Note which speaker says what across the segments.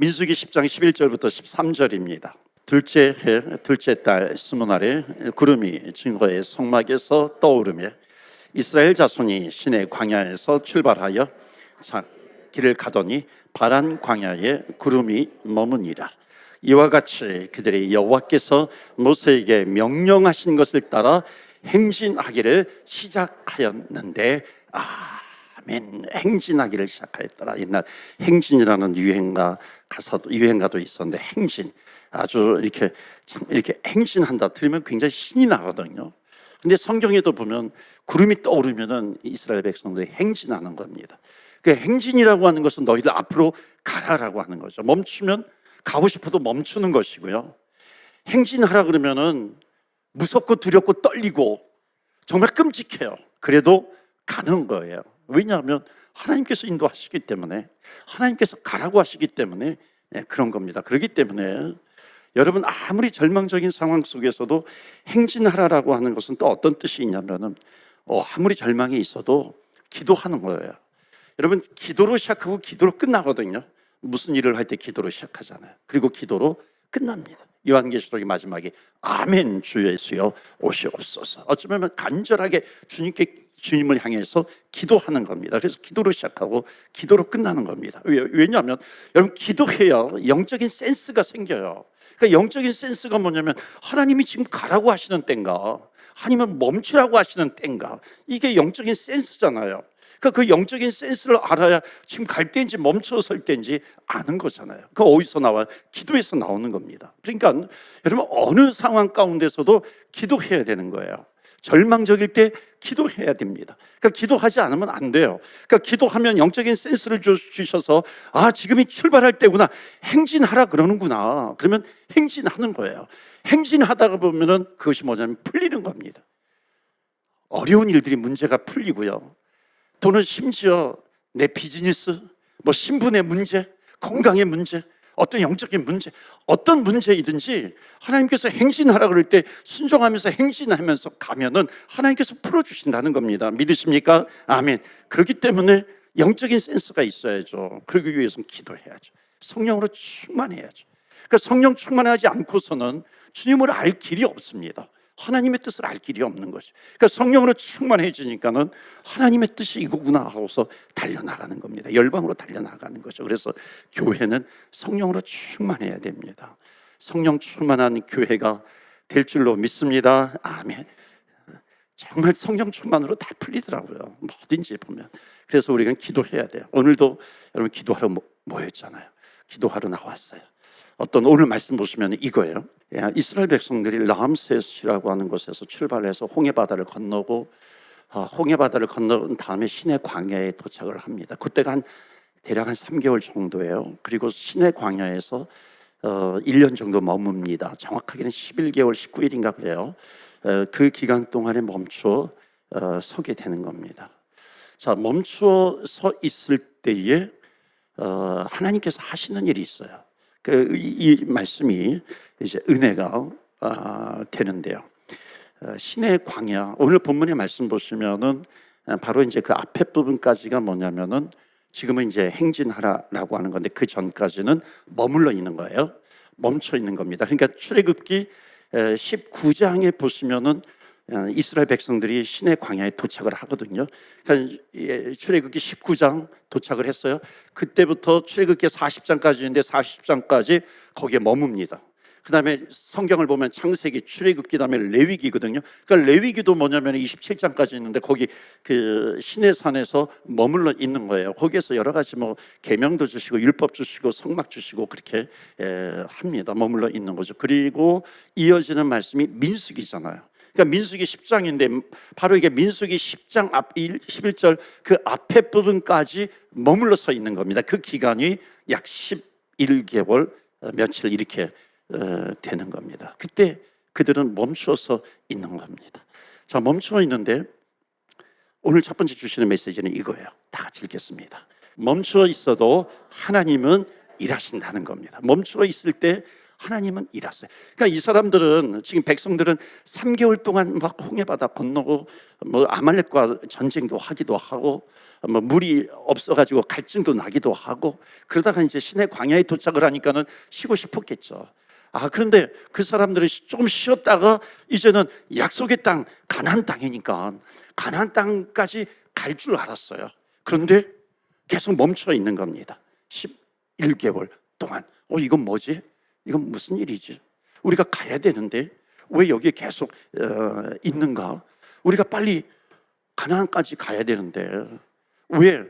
Speaker 1: 민수기 10장 11절부터 13절입니다. 둘째 해 둘째 달 스무날에 구름이 증거의 성막에서 떠오르며 이스라엘 자손이 시내 광야에서 출발하여 길을 가더니 바란 광야에 구름이 머무니라. 이와 같이 그들이 여호와께서 모세에게 명령하신 것을 따라 행진하기를 시작하였는데 아멘. 행진하기를 시작하였더라. 옛날 행진이라는 유행가도 있었는데 행진, 아주 이렇게 행진한다 들으면 굉장히 신이 나거든요. 근데 성경에도 보면 구름이 떠오르면은 이스라엘 백성들이 행진하는 겁니다. 그 행진이라고 하는 것은 너희들 앞으로 가라라고 하는 거죠. 멈추면 가고 싶어도 멈추는 것이고요. 행진하라 그러면은 무섭고 두렵고 떨리고 정말 끔찍해요. 그래도 가는 거예요. 왜냐하면 하나님께서 인도하시기 때문에, 하나님께서 가라고 하시기 때문에 그런 겁니다. 그렇기 때문에 여러분, 아무리 절망적인 상황 속에서도 행진하라라고 하는 것은 또 어떤 뜻이 있냐면은 아무리 절망이 있어도 기도하는 거예요. 여러분, 기도로 시작하고 기도로 끝나거든요. 무슨 일을 할 때 기도로 시작하잖아요. 그리고 기도로 끝납니다. 요한계시록의 마지막에 아멘 주 예수여 오시옵소서. 어쩌면 간절하게 주님을 향해서 기도하는 겁니다. 그래서 기도로 시작하고 기도로 끝나는 겁니다. 왜냐하면 여러분, 기도해야 영적인 센스가 생겨요. 그러니까 영적인 센스가 뭐냐면 하나님이 지금 가라고 하시는 때인가, 아니면 멈추라고 하시는 때인가, 이게 영적인 센스잖아요. 그러니까 그 영적인 센스를 알아야 지금 갈 때인지 멈춰 설 때인지 아는 거잖아요. 그 어디서 나와요? 기도에서 나오는 겁니다. 그러니까 여러분, 어느 상황 가운데서도 기도해야 되는 거예요. 절망적일 때 기도해야 됩니다. 그러니까 기도하지 않으면 안 돼요. 그러니까 기도하면 영적인 센스를 주셔서 지금이 출발할 때구나, 행진하라 그러는구나. 그러면 행진하는 거예요. 행진하다가 보면은 그것이 뭐냐면 풀리는 겁니다. 어려운 일들이 문제가 풀리고요. 또는 심지어 내 비즈니스, 신분의 문제, 건강의 문제, 어떤 영적인 문제, 어떤 문제이든지 하나님께서 행진하라 그럴 때 순종하면서 행진하면서 가면은 하나님께서 풀어주신다는 겁니다. 믿으십니까? 아멘. 그렇기 때문에 영적인 센스가 있어야죠. 그러기 위해서는 기도해야죠. 성령으로 충만해야죠. 그러니까 성령 충만하지 않고서는 주님을 알 길이 없습니다. 하나님의 뜻을 알 길이 없는 것이. 그러니까 성령으로 충만해지니까는 하나님의 뜻이 이거구나 하고서 달려나가는 겁니다. 열방으로 달려나가는 거죠. 그래서 교회는 성령으로 충만해야 됩니다. 성령 충만한 교회가 될 줄로 믿습니다. 아멘. 정말 성령 충만으로 다 풀리더라고요. 뭐든지 보면. 그래서 우리가 기도해야 돼요. 오늘도 여러분 기도하러 모였잖아요. 기도하러 나왔어요. 오늘 말씀 보시면 이거예요. 이스라엘 백성들이 람세스라고 하는 곳에서 출발해서 홍해바다를 건너고 홍해바다를 건너온 다음에 시내 광야에 도착을 합니다. 그때가 대략 한 3개월 정도예요. 그리고 시내 광야에서 1년 정도 머뭅니다. 정확하게는 11개월 19일인가 그래요. 그 기간 동안에 멈춰 서게 되는 겁니다. 자, 멈춰 서 있을 때에 하나님께서 하시는 일이 있어요. 이 말씀이 이제 은혜가 되는데요. 신의 광야, 오늘 본문의 말씀 보시면은 바로 이제 그 앞에 부분까지가 뭐냐면은 지금은 이제 행진하라라고 하는 건데 그 전까지는 머물러 있는 거예요. 멈춰 있는 겁니다. 그러니까 출애굽기 19장에 보시면은 이스라엘 백성들이 시내 광야에 도착을 하거든요. 그러니까 출애굽기 19장 도착을 했어요. 그때부터 출애굽기 40장까지 있는데 40장까지 거기에 머뭅니다. 그 다음에 성경을 보면 창세기, 출애굽기, 다음에 레위기거든요. 그러니까 레위기도 뭐냐면 27장까지 있는데 거기 그 시내산에서 머물러 있는 거예요. 거기에서 여러 가지 계명도 주시고 율법 주시고 성막 주시고 그렇게 합니다. 머물러 있는 거죠. 그리고 이어지는 말씀이 민수기잖아요. 그러니까 민수기 10장인데 바로 이게 민수기 10장 앞 11절 그 앞에 부분까지 머물러 서 있는 겁니다. 그 기간이 약 11개월 며칠 이렇게 되는 겁니다. 그때 그들은 멈춰서 있는 겁니다. 자, 멈춰 있는데 오늘 첫 번째 주시는 메시지는 이거예요. 다 같이 읽겠습니다. 멈춰 있어도 하나님은 일하신다는 겁니다. 멈춰 있을 때 하나님은 일하세요. 그러니까 이 사람들은, 지금 백성들은 3개월 동안 막 홍해바다 건너고 뭐 아말렉과 전쟁도 하기도 하고 뭐 물이 없어가지고 갈증도 나기도 하고 그러다가 이제 시내 광야에 도착을 하니까는 쉬고 싶었겠죠. 그런데 그 사람들은 조금 쉬었다가 이제는 약속의 땅, 가나안 땅이니까 가나안 땅까지 갈 줄 알았어요. 그런데 계속 멈춰 있는 겁니다. 11개월 동안. 이건 뭐지? 이건 무슨 일이지? 우리가 가야 되는데 왜 여기 계속 있는가? 우리가 빨리 가나안까지 가야 되는데 왜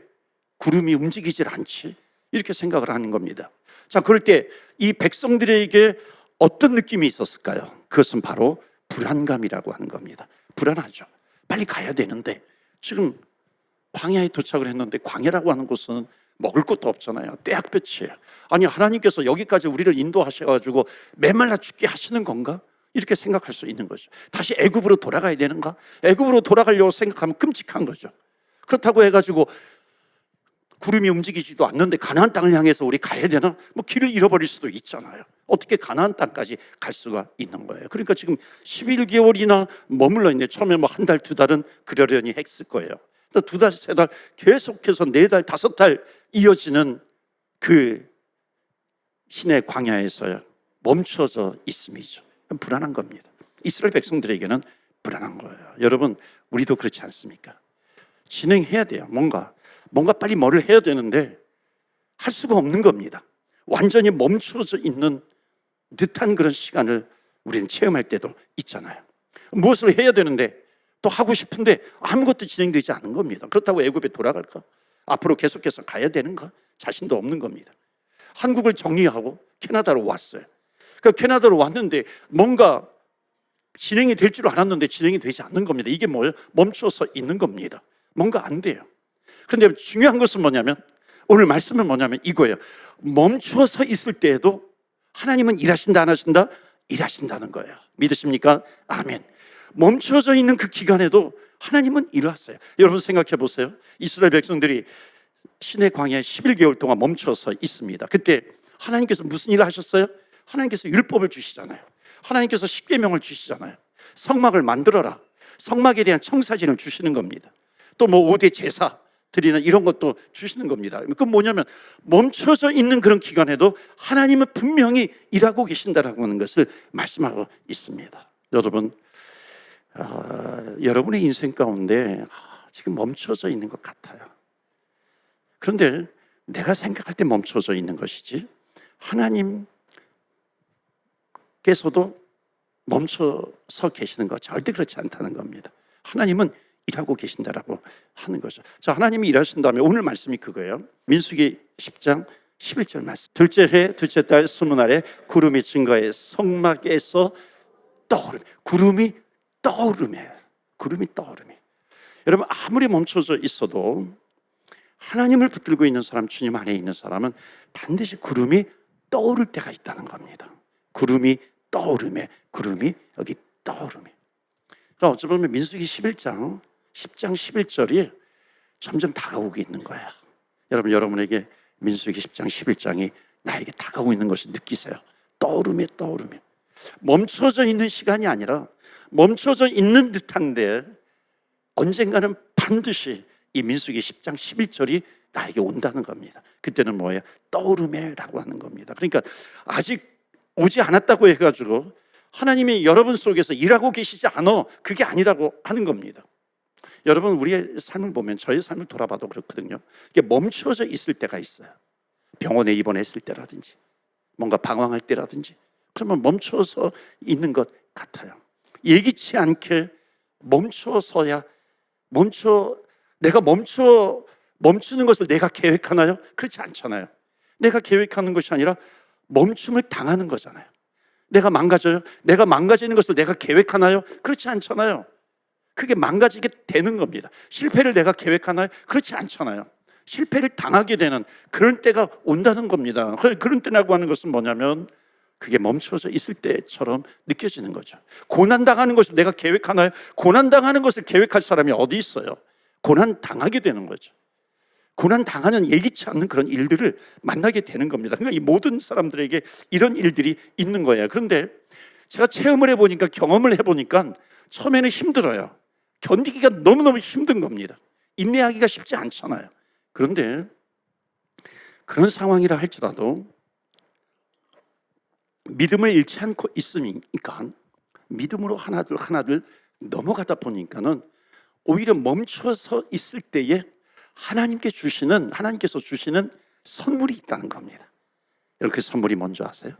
Speaker 1: 구름이 움직이질 않지? 이렇게 생각을 하는 겁니다. 자, 그럴 때 이 백성들에게 어떤 느낌이 있었을까요? 그것은 바로 불안감이라고 하는 겁니다. 불안하죠. 빨리 가야 되는데 지금 광야에 도착을 했는데 광야라고 하는 곳은 먹을 것도 없잖아요. 떼약볕이에요. 아니, 하나님께서 여기까지 우리를 인도하셔가지고 메말라 죽게 하시는 건가? 이렇게 생각할 수 있는 거죠. 다시 애굽으로 돌아가야 되는가? 애굽으로 돌아가려고 생각하면 끔찍한 거죠. 그렇다고 해가지고 구름이 움직이지도 않는데 가나안 땅을 향해서 우리 가야 되나? 뭐 길을 잃어버릴 수도 있잖아요. 어떻게 가나안 땅까지 갈 수가 있는 거예요. 그러니까 지금 11개월이나 머물러 있네. 처음에 뭐 한 달, 두 달은 그러려니 했을 거예요. 또 두 달, 세 달 계속해서 네 달, 다섯 달 이어지는 그 시내 광야에서 멈춰져 있음이죠. 불안한 겁니다. 이스라엘 백성들에게는 불안한 거예요. 여러분, 우리도 그렇지 않습니까? 진행해야 돼요. 뭔가 빨리 뭐를 해야 되는데 할 수가 없는 겁니다. 완전히 멈춰져 있는 듯한 그런 시간을 우리는 체험할 때도 있잖아요. 무엇을 해야 되는데 또 하고 싶은데 아무것도 진행되지 않은 겁니다. 그렇다고 애굽에 돌아갈까? 앞으로 계속해서 가야 되는가? 자신도 없는 겁니다. 한국을 정리하고 캐나다로 왔어요. 그 캐나다로 왔는데 뭔가 진행이 될 줄 알았는데 진행이 되지 않는 겁니다. 이게 뭐예요? 멈춰서 있는 겁니다. 뭔가 안 돼요. 그런데 중요한 것은 뭐냐면, 오늘 말씀은 뭐냐면 이거예요. 멈춰서 있을 때에도 하나님은 일하신다 안 하신다? 일하신다는 거예요. 믿으십니까? 아멘. 멈춰져 있는 그 기간에도 하나님은 일하세요. 여러분 생각해 보세요. 이스라엘 백성들이 시내 광야에 11개월 동안 멈춰서 있습니다. 그때 하나님께서 무슨 일을 하셨어요? 하나님께서 율법을 주시잖아요. 하나님께서 십계명을 주시잖아요. 성막을 만들어라. 성막에 대한 청사진을 주시는 겁니다. 또 뭐 5대 제사 드리는 이런 것도 주시는 겁니다. 그건 뭐냐면 멈춰져 있는 그런 기간에도 하나님은 분명히 일하고 계신다라고 하는 것을 말씀하고 있습니다. 여러분, 여러분의 인생 가운데 지금 멈춰져 있는 것 같아요. 그런데 내가 생각할 때 멈춰져 있는 것이지 하나님께서도 멈춰서 계시는 것 절대 그렇지 않다는 겁니다. 하나님은 일하고 계신다라고 하는 거죠. 자, 하나님이 일하신다면 오늘 말씀이 그거예요. 민수기 10장 11절 말씀. 둘째 해 둘째 달 스무 날에 구름이 증거해 성막에서 떠오르며. 구름이 떠오르며. 여러분, 아무리 멈춰져 있어도 하나님을 붙들고 있는 사람, 주님 안에 있는 사람은 반드시 구름이 떠오를 때가 있다는 겁니다. 구름이 떠오르며. 구름이 여기 떠오르며. 그러니까 어찌 보면 민수기 10장 11절이 점점 다가오고 있는 거예요. 여러분에게 민수기 10장 11장이 나에게 다가오고 있는 것을 느끼세요. 떠오르며. 멈춰져 있는 시간이 아니라 멈춰져 있는 듯한데 언젠가는 반드시 이 민수기 10장 11절이 나에게 온다는 겁니다. 그때는 뭐예요? 떠오르며라고 하는 겁니다. 그러니까 아직 오지 않았다고 해가지고 하나님이 여러분 속에서 일하고 계시지 않아, 그게 아니라고 하는 겁니다. 여러분, 우리의 삶을 보면, 저의 삶을 돌아봐도 그렇거든요. 이게 멈춰져 있을 때가 있어요. 병원에 입원했을 때라든지 뭔가 방황할 때라든지, 그러면 멈춰서 있는 것 같아요. 예기치 않게 내가 멈추는 것을 내가 계획하나요? 그렇지 않잖아요. 내가 계획하는 것이 아니라 멈춤을 당하는 거잖아요. 내가 망가져요? 내가 망가지는 것을 내가 계획하나요? 그렇지 않잖아요. 그게 망가지게 되는 겁니다. 실패를 내가 계획하나요? 그렇지 않잖아요. 실패를 당하게 되는 그런 때가 온다는 겁니다. 그런 때라고 하는 것은 뭐냐면 그게 멈춰져 있을 때처럼 느껴지는 거죠. 고난당하는 것을 내가 계획하나요? 고난당하는 것을 계획할 사람이 어디 있어요? 고난당하게 되는 거죠. 고난 당하는 예기치 않는 그런 일들을 만나게 되는 겁니다. 그러니까 이 모든 사람들에게 이런 일들이 있는 거예요. 그런데 제가 체험을 해보니까, 경험을 해보니까 처음에는 힘들어요. 견디기가 너무너무 힘든 겁니다. 인내하기가 쉽지 않잖아요. 그런데 그런 상황이라 할지라도 믿음을 잃지 않고 있으니까 믿음으로 하나둘 넘어가다 보니까는 오히려 멈춰서 있을 때에 하나님께서 주시는 선물이 있다는 겁니다. 여러분, 그 선물이 뭔지 아세요?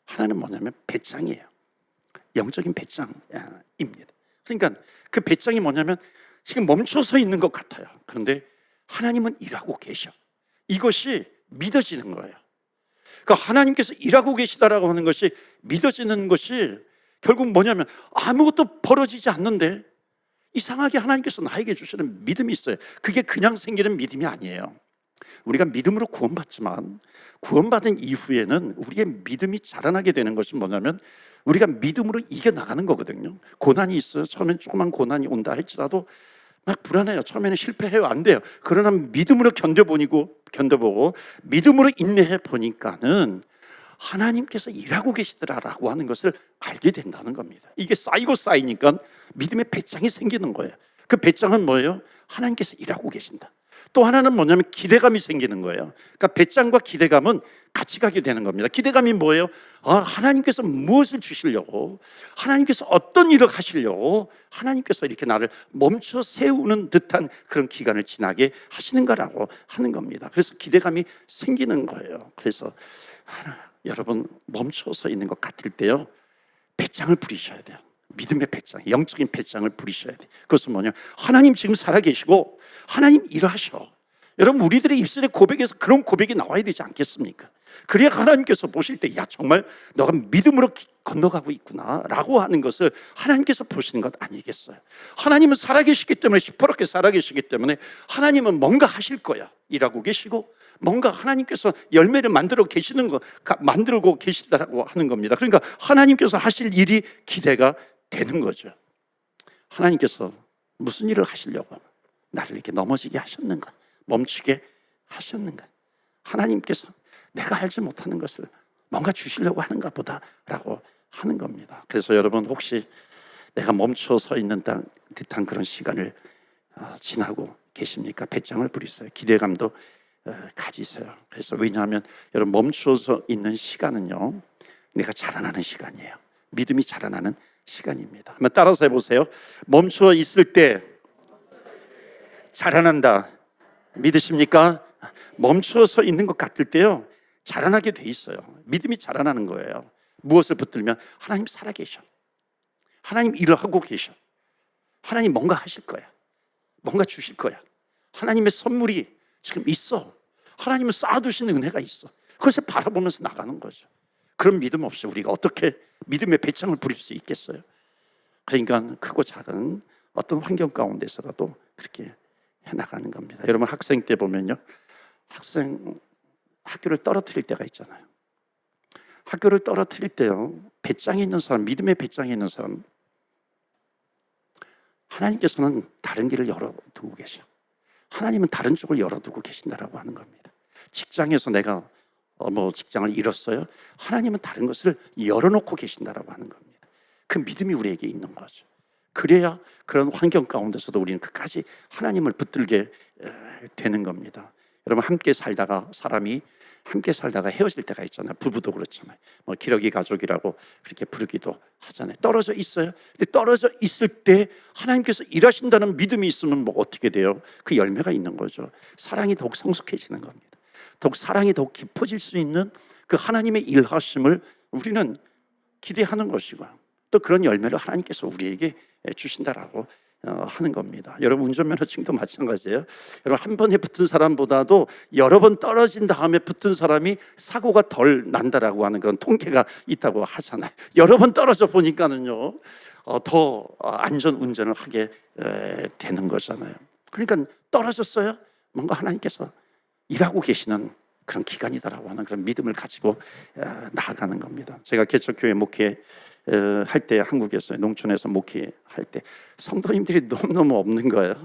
Speaker 1: 하나는 뭐냐면 배짱이에요. 영적인 배짱입니다. 그러니까 그 배짱이 뭐냐면 지금 멈춰서 있는 것 같아요. 그런데 하나님은 일하고 계셔. 이것이 믿어지는 거예요. 그러니까 하나님께서 일하고 계시다라고 하는 것이 믿어지는 것이 결국 뭐냐면 아무것도 벌어지지 않는데 이상하게 하나님께서 나에게 주시는 믿음이 있어요. 그게 그냥 생기는 믿음이 아니에요. 우리가 믿음으로 구원받지만 구원받은 이후에는 우리의 믿음이 자라나게 되는 것이 뭐냐면 우리가 믿음으로 이겨나가는 거거든요. 고난이 있어요. 처음엔 조그만 고난이 온다 할지라도 막 불안해요. 처음에는 실패해요. 안 돼요. 그러나 믿음으로 견뎌보고 믿음으로 인내해 보니까는 하나님께서 일하고 계시더라라고 하는 것을 알게 된다는 겁니다. 이게 쌓이고 쌓이니까 믿음의 배짱이 생기는 거예요. 그 배짱은 뭐예요? 하나님께서 일하고 계신다. 또 하나는 뭐냐면 기대감이 생기는 거예요. 그러니까 배짱과 기대감은 같이 가게 되는 겁니다. 기대감이 뭐예요? 하나님께서 무엇을 주시려고, 하나님께서 어떤 일을 하시려고, 하나님께서 이렇게 나를 멈춰 세우는 듯한 그런 기간을 지나게 하시는가라고 하는 겁니다. 그래서 기대감이 생기는 거예요. 그래서 여러분, 멈춰서 있는 것 같을 때요, 배짱을 부리셔야 돼요. 믿음의 배짱, 영적인 배짱을 부리셔야 돼요. 그것은 뭐냐? 하나님 지금 살아계시고 하나님 일하셔. 여러분, 우리들의 입술의 고백에서 그런 고백이 나와야 되지 않겠습니까? 그래야 하나님께서 보실 때, 야, 정말 너가 믿음으로 건너가고 있구나 라고 하는 것을 하나님께서 보시는 것 아니겠어요? 하나님은 살아계시기 때문에, 시퍼렇게 살아계시기 때문에 하나님은 뭔가 하실 거야. 일하고 계시고 뭔가 하나님께서 열매를 만들고 계시다고 하는 겁니다. 그러니까 하나님께서 하실 일이 기대가 되는 거죠. 하나님께서 무슨 일을 하시려고 나를 이렇게 넘어지게 하셨는가, 멈추게 하셨는가. 하나님께서 내가 알지 못하는 것을 뭔가 주시려고 하는가 보다라고 하는 겁니다. 그래서 여러분, 혹시 내가 멈춰 서 있는 듯한 그런 시간을 지나고 계십니까? 배짱을 부리세요. 기대감도 가지세요. 그래서 왜냐하면 여러분, 멈춰서 있는 시간은요, 내가 자라나는 시간이에요. 믿음이 자라나는 시간입니다. 한번 따라서 해보세요. 멈춰 있을 때 자라난다. 믿으십니까? 멈춰서 있는 것 같을 때요, 자라나게 돼 있어요. 믿음이 자라나는 거예요. 무엇을 붙들면 하나님 살아계셔. 하나님 일을 하고 계셔. 하나님 뭔가 하실 거야. 뭔가 주실 거야. 하나님의 선물이 지금 있어. 하나님은 쌓아두신 은혜가 있어. 그것을 바라보면서 나가는 거죠. 그런 믿음 없이 우리가 어떻게 믿음의 배짱을 부릴 수 있겠어요? 그러니까 크고 작은 어떤 환경 가운데서라도 그렇게 해나가는 겁니다. 여러분, 학생 때 보면요, 학교를 떨어뜨릴 때가 있잖아요. 학교를 떨어뜨릴 때요, 배짱이 있는 사람, 믿음의 배짱이 있는 사람, 하나님께서는 다른 길을 열어두고 계셔. 하나님은 다른 쪽을 열어두고 계신다라고 하는 겁니다. 직장에서 내가 직장을 잃었어요. 하나님은 다른 것을 열어놓고 계신다라고 하는 겁니다. 그 믿음이 우리에게 있는 거죠. 그래야 그런 환경 가운데서도 우리는 끝까지 하나님을 붙들게 되는 겁니다. 여러분, 사람이 함께 살다가 헤어질 때가 있잖아요. 부부도 그렇잖아요. 기러기 가족이라고 그렇게 부르기도 하잖아요. 떨어져 있어요. 근데 떨어져 있을 때 하나님께서 일하신다는 믿음이 있으면 어떻게 돼요? 그 열매가 있는 거죠. 사랑이 더욱 성숙해지는 겁니다. 사랑이 더욱 깊어질 수 있는 그 하나님의 일하심을 우리는 기대하는 것이고, 또 그런 열매를 하나님께서 우리에게 주신다라고 하는 겁니다. 여러분, 운전면허증도 마찬가지예요. 여러분, 한 번에 붙은 사람보다도 여러 번 떨어진 다음에 붙은 사람이 사고가 덜 난다라고 하는 그런 통계가 있다고 하잖아요. 여러 번 떨어져 보니까는요, 더 안전 운전을 하게 되는 거잖아요. 그러니까 떨어졌어요. 뭔가 하나님께서 일하고 계시는 그런 기간이다라고 하는 그런 믿음을 가지고 나아가는 겁니다. 제가 개척교회 목회 할 때 한국에서 농촌에서 목회할 때 성도님들이 너무너무 없는 거예요.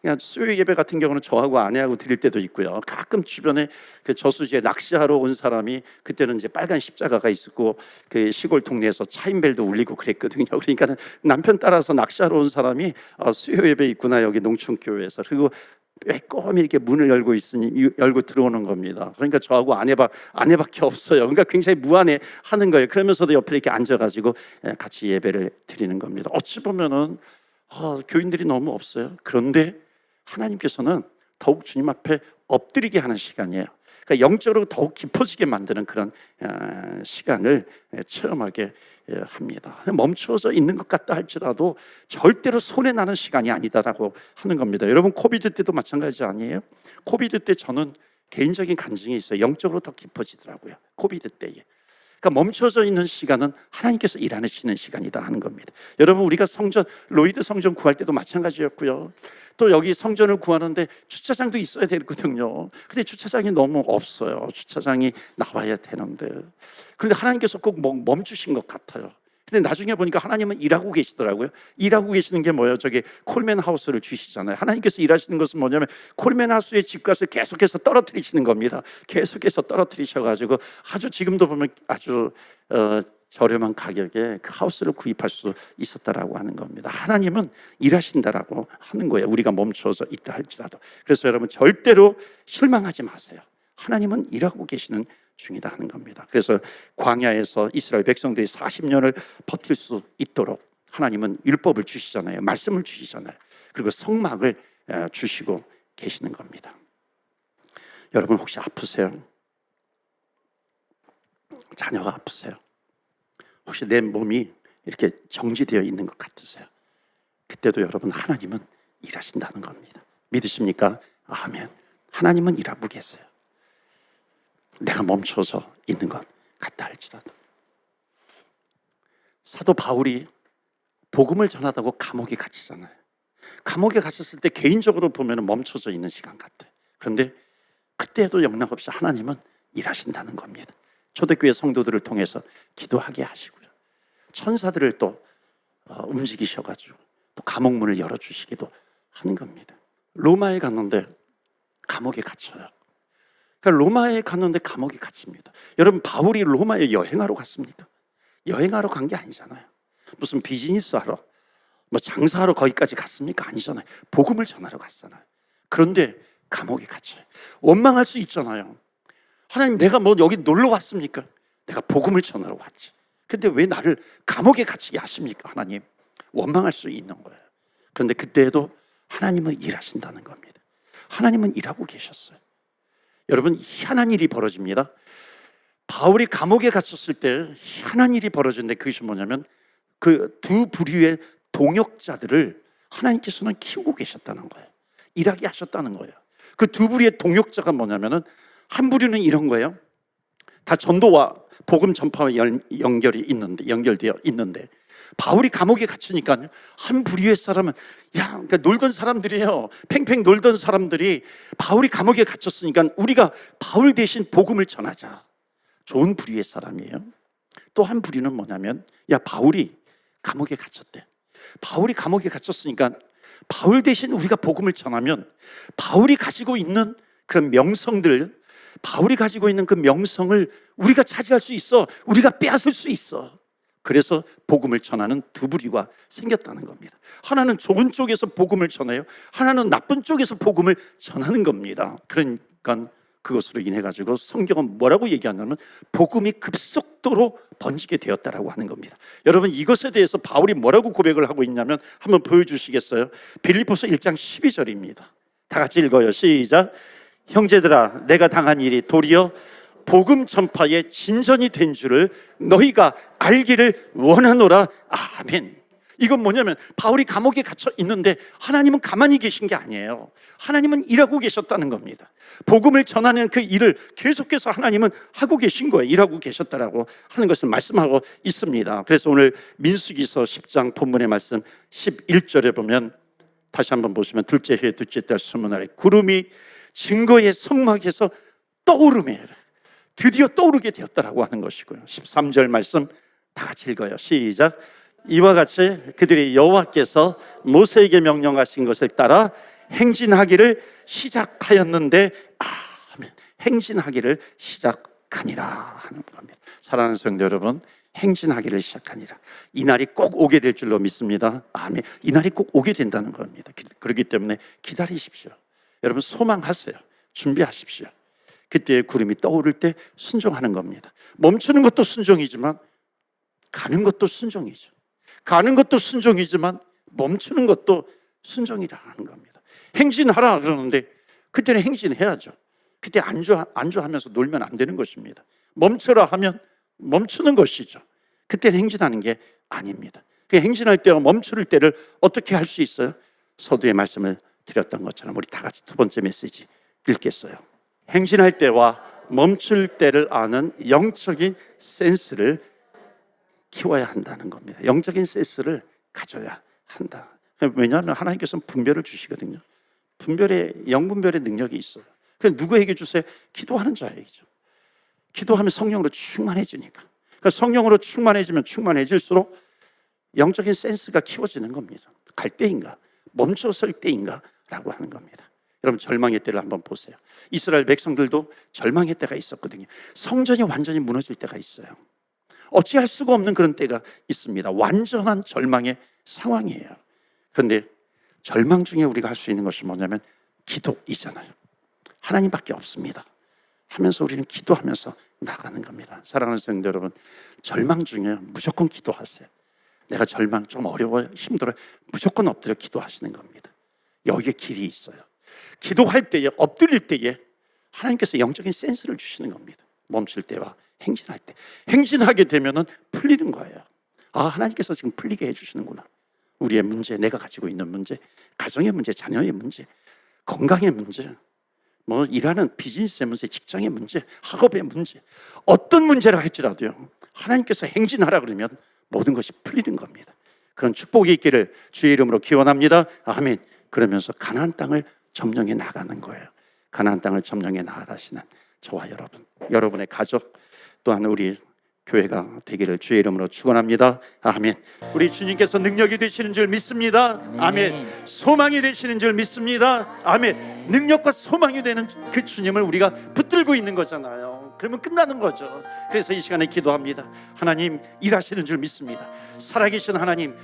Speaker 1: 그냥 수요 예배 같은 경우는 저하고 아내하고 드릴 때도 있고요. 가끔 주변에 그 저수지에 낚시하러 온 사람이, 그때는 이제 빨간 십자가가 있었고 그 시골 동네에서 차인벨도 울리고 그랬거든요. 그러니까 남편 따라서 낚시하러 온 사람이 수요 예배 있구나 여기 농촌 교회에서. 그리고 빼꼼히 이렇게 문을 열고 있으니 열고 들어오는 겁니다. 그러니까 저하고 아내밖에 없어요. 그러니까 굉장히 무안해 하는 거예요. 그러면서도 옆에 이렇게 앉아가지고 같이 예배를 드리는 겁니다. 어찌 보면은 교인들이 너무 없어요. 그런데 하나님께서는 더욱 주님 앞에 엎드리게 하는 시간이에요. 그러니까 영적으로 더욱 깊어지게 만드는 그런 시간을 체험하게 합니다. 멈춰서 있는 것 같다 할지라도 절대로 손해 나는 시간이 아니다라고 하는 겁니다. 여러분, 코비드 때도 마찬가지 아니에요? 코비드 때 저는 개인적인 간증이 있어요. 영적으로 더 깊어지더라고요. 코비드 때에. 그러니까 멈춰져 있는 시간은 하나님께서 일하시는 시간이다 하는 겁니다. 여러분, 우리가 성전, 로이드 성전 구할 때도 마찬가지였고요. 또 여기 성전을 구하는데 주차장도 있어야 되거든요. 근데 주차장이 너무 없어요. 주차장이 나와야 되는데. 그런데 하나님께서 꼭 멈추신 것 같아요. 근데 나중에 보니까 하나님은 일하고 계시더라고요. 일하고 계시는 게 뭐예요? 저기 콜맨 하우스를 주시잖아요. 하나님께서 일하시는 것은 뭐냐면 콜맨 하우스의 집값을 계속해서 떨어뜨리시는 겁니다. 계속해서 떨어뜨리셔가지고 아주 지금도 보면 아주 저렴한 가격에 그 하우스를 구입할 수 있었다라고 하는 겁니다. 하나님은 일하신다라고 하는 거예요. 우리가 멈춰서 있다 할지라도. 그래서 여러분, 절대로 실망하지 마세요. 하나님은 일하고 계시는 중이다 하는 겁니다. 그래서 광야에서 이스라엘 백성들이 40년을 버틸 수 있도록 하나님은 율법을 주시잖아요. 말씀을 주시잖아요. 그리고 성막을 주시고 계시는 겁니다. 여러분, 혹시 아프세요? 자녀가 아프세요? 혹시 내 몸이 이렇게 정지되어 있는 것 같으세요? 그때도 여러분, 하나님은 일하신다는 겁니다. 믿으십니까? 아멘. 하나님은 일하고 계세요. 내가 멈춰서 있는 것 같다 할지라도. 사도 바울이 복음을 전하다고 감옥에 갇히잖아요. 감옥에 갇혔을 때 개인적으로 보면 멈춰져 있는 시간 같아요. 그런데 그때도 영락없이 하나님은 일하신다는 겁니다. 초대교회 성도들을 통해서 기도하게 하시고요, 천사들을 또 움직이셔가지고 또 감옥 문을 열어주시기도 하는 겁니다. 로마에 갔는데 감옥에 갇혀요. 그러니까 로마에 갔는데 감옥에 갇힙니다. 여러분, 바울이 로마에 여행하러 갔습니까? 여행하러 간 게 아니잖아요. 무슨 비즈니스 하러, 장사하러 거기까지 갔습니까? 아니잖아요. 복음을 전하러 갔잖아요. 그런데 감옥에 갇혀요. 원망할 수 있잖아요. 하나님, 내가 여기 놀러 왔습니까? 내가 복음을 전하러 왔지. 근데 왜 나를 감옥에 갇히게 하십니까? 하나님, 원망할 수 있는 거예요. 그런데 그때에도 하나님은 일하신다는 겁니다. 하나님은 일하고 계셨어요. 여러분, 희한한 일이 벌어집니다. 바울이 감옥에 갇혔을 때 희한한 일이 벌어졌는데, 그것이 뭐냐면 그 두 부류의 동역자들을 하나님께서는 키우고 계셨다는 거예요. 일하게 하셨다는 거예요. 그 두 부류의 동역자가 뭐냐면은, 한 부류는 이런 거예요. 다 전도와 복음 전파와 연결되어 있는데, 바울이 감옥에 갇히니까 한 부류의 사람은, 그러니까 놀던 사람들이에요. 팽팽 놀던 사람들이 바울이 감옥에 갇혔으니까 우리가 바울 대신 복음을 전하자. 좋은 부류의 사람이에요. 또 한 부류는 뭐냐면, 바울이 감옥에 갇혔대. 바울이 감옥에 갇혔으니까 바울 대신 우리가 복음을 전하면 바울이 가지고 있는 그런 명성들, 바울이 가지고 있는 그 명성을 우리가 차지할 수 있어. 우리가 빼앗을 수 있어. 그래서 복음을 전하는 두 부류가 생겼다는 겁니다. 하나는 좋은 쪽에서 복음을 전해요. 하나는 나쁜 쪽에서 복음을 전하는 겁니다. 그러니까 그것으로 인해 가지고 성경은 뭐라고 얘기하냐면, 복음이 급속도로 번지게 되었다라고 하는 겁니다. 여러분, 이것에 대해서 바울이 뭐라고 고백을 하고 있냐면, 한번 보여주시겠어요? 빌립보서 1장 12절입니다. 다 같이 읽어요. 시작. 형제들아, 내가 당한 일이 도리어 복음 전파의 진전이 된 줄을 너희가 알기를 원하노라. 아멘. 이건 뭐냐면, 바울이 감옥에 갇혀 있는데 하나님은 가만히 계신 게 아니에요. 하나님은 일하고 계셨다는 겁니다. 복음을 전하는 그 일을 계속해서 하나님은 하고 계신 거예요. 일하고 계셨다라고 하는 것을 말씀하고 있습니다. 그래서 오늘 민수기서 10장 본문의 말씀 11절에 보면, 다시 한번 보시면, 둘째 해 둘째 달 스무 날에 구름이 증거의 성막에서 떠오르며, 드디어 떠오르게 되었다라고 하는 것이고요. 13절 말씀, 다 같이 읽어요. 시작. 이와 같이 그들이 여호와께서 모세에게 명령하신 것을 따라 행진하기를 시작하였는데 아멘. 행진하기를 시작하니라 하는 겁니다. 사랑하는 성도 여러분, 행진하기를 시작하니라. 이 날이 꼭 오게 될 줄로 믿습니다. 아멘. 이 날이 꼭 오게 된다는 겁니다. 그렇기 때문에 기다리십시오. 여러분 소망하세요. 준비하십시오. 그때 구름이 떠오를 때 순종하는 겁니다. 멈추는 것도 순종이지만 가는 것도 순종이죠. 가는 것도 순종이지만 멈추는 것도 순종이라는 겁니다. 행진하라 그러는데 그때는 행진해야죠. 그때 안주하면서 놀면 안 되는 것입니다. 멈춰라 하면 멈추는 것이죠. 그때는 행진하는 게 아닙니다. 그 행진할 때와 멈출 때를 어떻게 할 수 있어요? 서두에 말씀을 드렸던 것처럼 우리 다 같이 두 번째 메시지 읽겠어요. 행진할 때와 멈출 때를 아는 영적인 센스를 키워야 한다는 겁니다. 영적인 센스를 가져야 한다. 왜냐하면 하나님께서는 분별을 주시거든요. 영분별의 능력이 있어요. 그래서 누구에게 주세요? 기도하는 자에게죠. 기도하면 성령으로 충만해지니까. 그러니까 성령으로 충만해질수록 영적인 센스가 키워지는 겁니다. 갈 때인가? 멈춰 설 때인가? 라고 하는 겁니다. 여러분 절망의 때를 한번 보세요. 이스라엘 백성들도 절망의 때가 있었거든요. 성전이 완전히 무너질 때가 있어요. 어찌할 수가 없는 그런 때가 있습니다. 완전한 절망의 상황이에요. 그런데 절망 중에 우리가 할 수 있는 것이 뭐냐면 기도이잖아요. 하나님밖에 없습니다 하면서 우리는 기도하면서 나가는 겁니다. 사랑하는 성도 여러분, 절망 중에 무조건 기도하세요. 내가 절망 좀 어려워요, 힘들어요, 무조건 엎드려 기도하시는 겁니다. 여기에 길이 있어요. 기도할 때에, 엎드릴 때에 하나님께서 영적인 센스를 주시는 겁니다. 멈출 때와 행진할 때. 행진하게 되면은 풀리는 거예요. 아, 하나님께서 지금 풀리게 해주시는구나. 우리의 문제, 내가 가지고 있는 문제, 가정의 문제, 자녀의 문제, 건강의 문제, 뭐 일하는 비즈니스의 문제, 직장의 문제, 학업의 문제, 어떤 문제라 할지라도요, 하나님께서 행진하라 그러면 모든 것이 풀리는 겁니다. 그런 축복이 있기를 주의 이름으로 기원합니다. 아멘. 그러면서 가나안 땅을 점령해 나가는 거예요. 가나안 땅을 점령해 나가시는 저와 여러분, 여러분의 가족, 또한 우리 교회가 되기를 주의 이름으로 축원합니다. 아멘. 우리 주님께서 능력이 되시는 줄 믿습니다. 아멘. 소망이 되시는 줄 믿습니다. 아멘. 능력과 소망이 되는 그 주님을 우리가 붙들고 있는 거잖아요. 그러면 끝나는 거죠. 그래서 이 시간에 기도합니다. 하나님 일하시는 줄 믿습니다. 살아계신 하나님,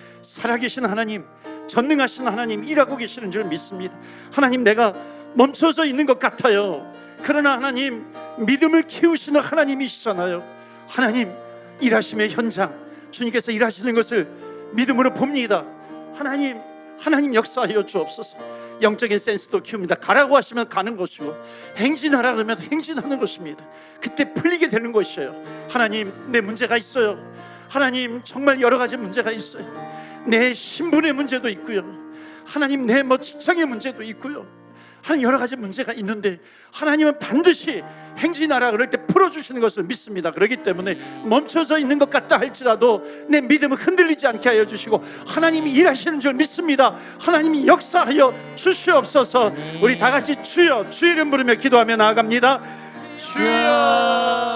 Speaker 1: 전능하신 하나님 일하고 계시는 줄 믿습니다. 하나님, 내가 멈춰져 있는 것 같아요. 그러나 하나님, 믿음을 키우시는 하나님이시잖아요. 하나님, 일하심의 현장, 주님께서 일하시는 것을 믿음으로 봅니다. 하나님 역사하여 주옵소서. 영적인 센스도 키웁니다. 가라고 하시면 가는 것이고, 행진하라 그러면 행진하는 것입니다. 그때 풀리게 되는 것이에요. 하나님, 내 문제가 있어요. 하나님, 정말 여러 가지 문제가 있어요. 내 신분의 문제도 있고요, 하나님, 내 직장의 문제도 있고요, 하나님, 여러 가지 문제가 있는데 하나님은 반드시 행진하라 그럴 때 풀어주시는 것을 믿습니다. 그렇기 때문에 멈춰져 있는 것 같다 할지라도 내 믿음을 흔들리지 않게 하여 주시고, 하나님이 일하시는 줄 믿습니다. 하나님이 역사하여 주시옵소서. 우리 다 같이 주여, 주의 이름 부르며 기도하며 나아갑니다. 주여.